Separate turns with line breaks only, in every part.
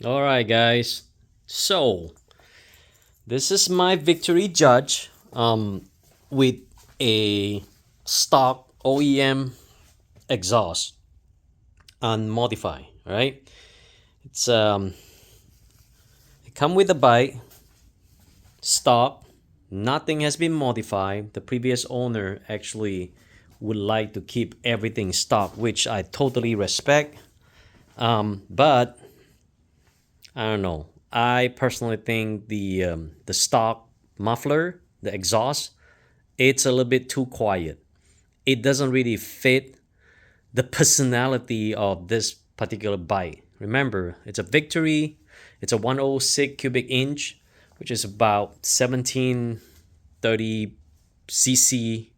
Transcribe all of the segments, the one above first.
All right, guys. So this is my victory judge with a stock OEM exhaust unmodified. Right? It's it come with a bike stock. Nothing has been modified. The previous owner actually would like to keep everything stock, which I totally respect. But I don't know. I personally think the stock muffler, the exhaust, it's a little bit too quiet. It doesn't really fit the personality of this particular bike. Remember, it's a Victory. It's a 106 cubic inch, which is about 1730 cc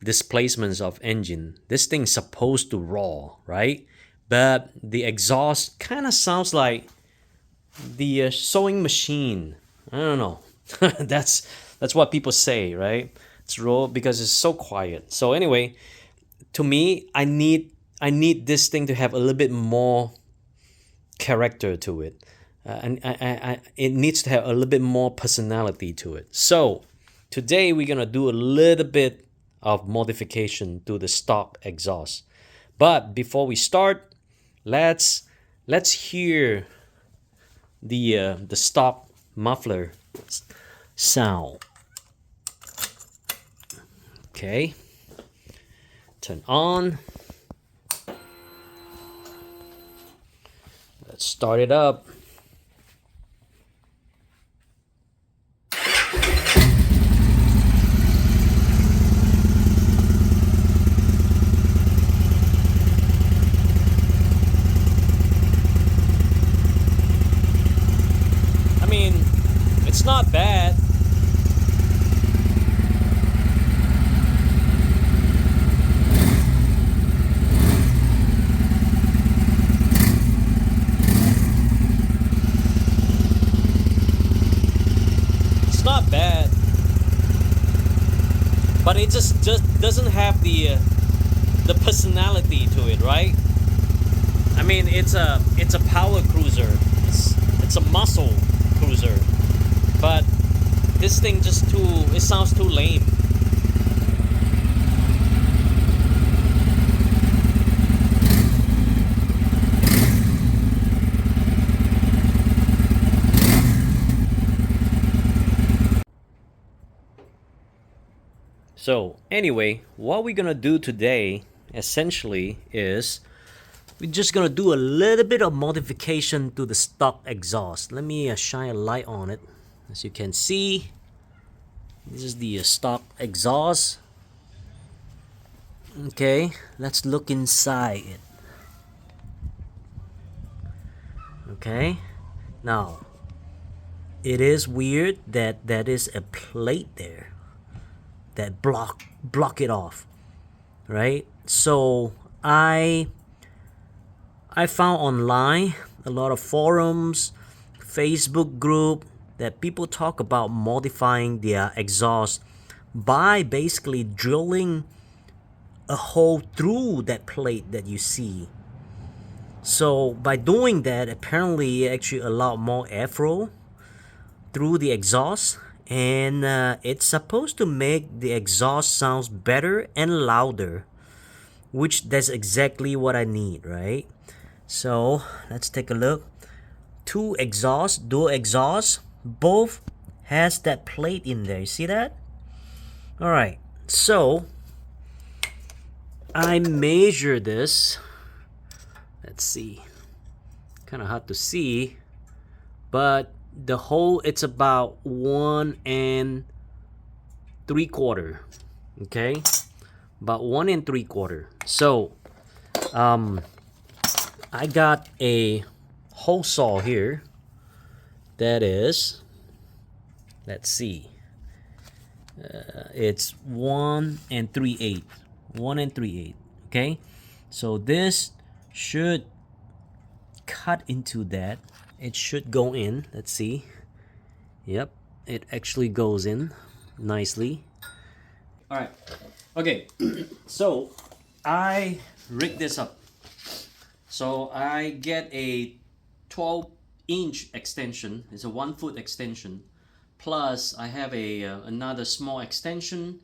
displacements of engine. This thing's supposed to roar, right? But the exhaust kind of sounds like the sewing machine. I don't know. That's what people say, right? It's raw because it's so quiet. So anyway, to me, I need this thing to have a little bit more character to it, it needs to have a little bit more personality to it. So today we're gonna do a little bit of modification to the stock exhaust. But before we start, let's hear the stock muffler sound. Okay, turn on. Let's start it up. I mean, it's not bad. It's not bad, but it just doesn't have the personality to it, right? I mean, it's a power cruiser. It's a muscle cruiser, but this thing just too. It sounds too lame. So anyway, what we're gonna do today essentially is we're just gonna do a little bit of modification to the stock exhaust. Let me shine a light on it. As you can see, this is the stock exhaust. Okay, let's look inside it. Okay, now it is weird that that is a plate there that block it off, right? So I found online a lot of forums, Facebook group that people talk about modifying their exhaust by basically drilling a hole through that plate that you see. So by doing that, apparently it actually allow more airflow through the exhaust, and it's supposed to make the exhaust sounds better and louder, which that's exactly what I need, right? So let's take a look. Two exhausts, dual exhaust, both has that plate in there. You see that? All right. So I measure this. Let's see. Kind of hard to see, but the hole it's about 1 3/4. Okay, about 1 3/4. So I got a hole saw here that is, let's see, it's 1 3/8. 1 3/8. Okay, so this should cut into that. It should go in. Let's see. Yep, it actually goes in nicely. All right. Okay. So I rig this up. So I get a 12 1-inch extension. It's a 1-foot extension. Plus I have a another small extension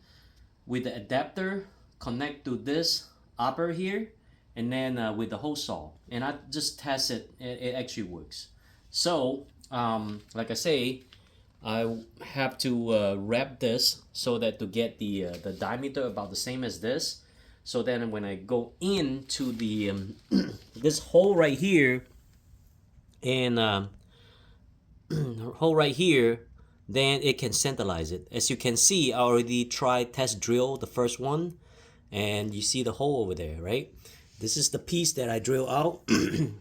with the adapter connect to this upper here, and then with the hose saw, and I just test it. It actually works. So like I say, I have to wrap this so that to get the diameter about the same as this. So then when I go into the this hole right here, and hole right here, then it can centralize it. As you can see, I already tried test drill the first one, and you see the hole over there, right? This is the piece that I drill out. This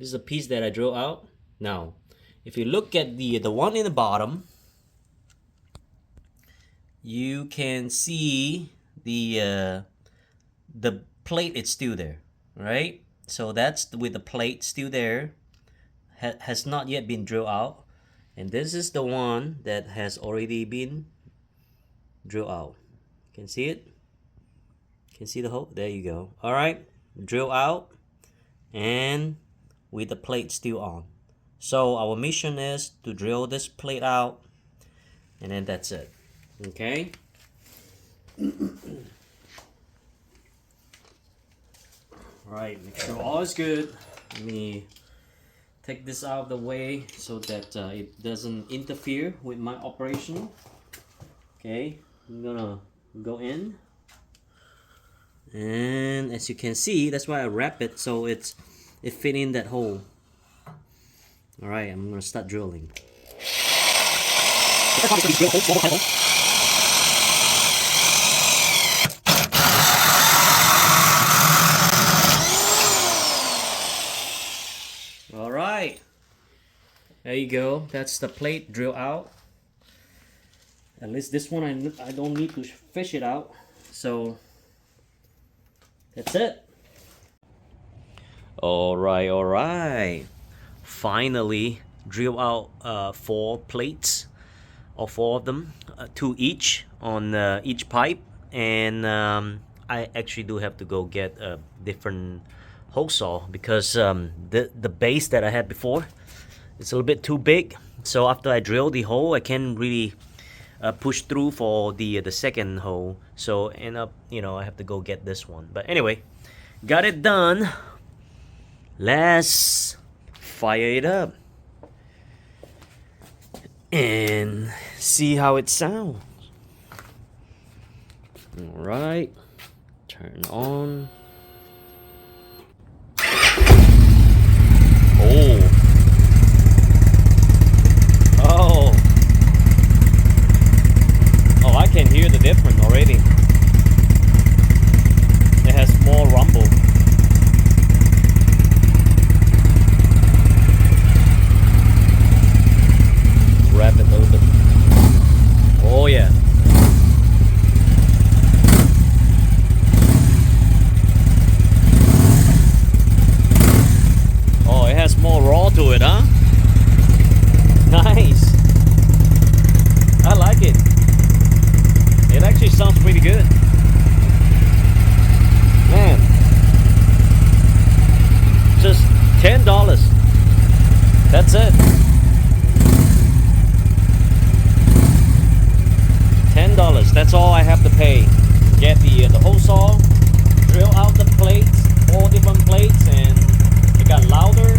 is the piece that I drill out. Now, if you look at the one in the bottom, you can see the plate. It's still there, right? So that's with the plate still there, has not yet been drilled out. And this is the one that has already been drilled out. Can see it? Can see the hole? There you go. All right, drill out, and with the plate still on. So our mission is to drill this plate out, and then that's it. Okay. All right, make sure all is good. Let me take this out of the way so that it doesn't interfere with my operation. Okay, I'm gonna go in, and as you can see, that's why I wrap it so it fit in that hole. All right, I'm gonna start drilling. All right, there you go. That's the plate drill out. At least this one I don't need to fish it out. So that's it. All right. Finally drill out 4 plates, or 4 of them, 2 each on each pipe. And I actually do have to go get a different hole saw because the base that I had before is a little bit too big. So after I drill the hole, I can't really push through for the second hole. So end up, I have to go get this one. But anyway, got it done. Let's fire it up and see how it sounds. All right, turn on. Oh, I can hear the difference already. It has more rumble. Wrap it a little bit. Oh yeah. Oh, it has more raw to it, huh? Nice. I like it. It actually sounds pretty good. Man. Just $10. That's it. $10. That's all I have to pay. Get the hole saw, drill out the plates, 4 different plates, and it got louder.